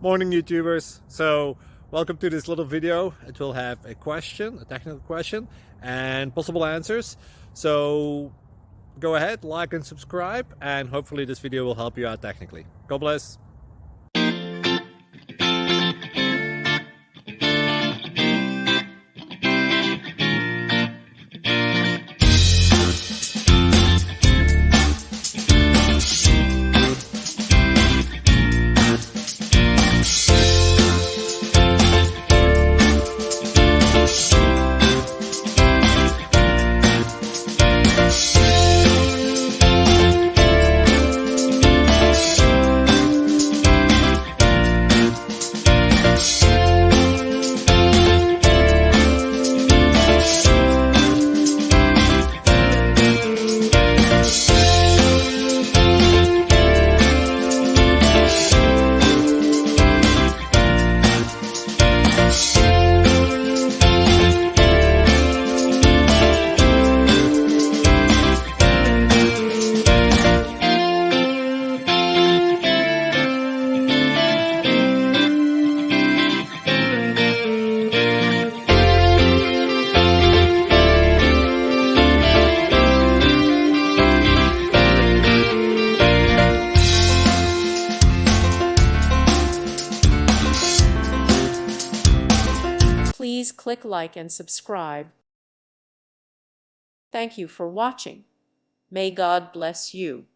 Morning YouTubers. So welcome to this little video. It will have a question, a technical question, and possible answers. So go ahead, like and subscribe, and hopefully this video will help you out technically. God bless. Please click like and subscribe. Thank you for watching. May God bless you.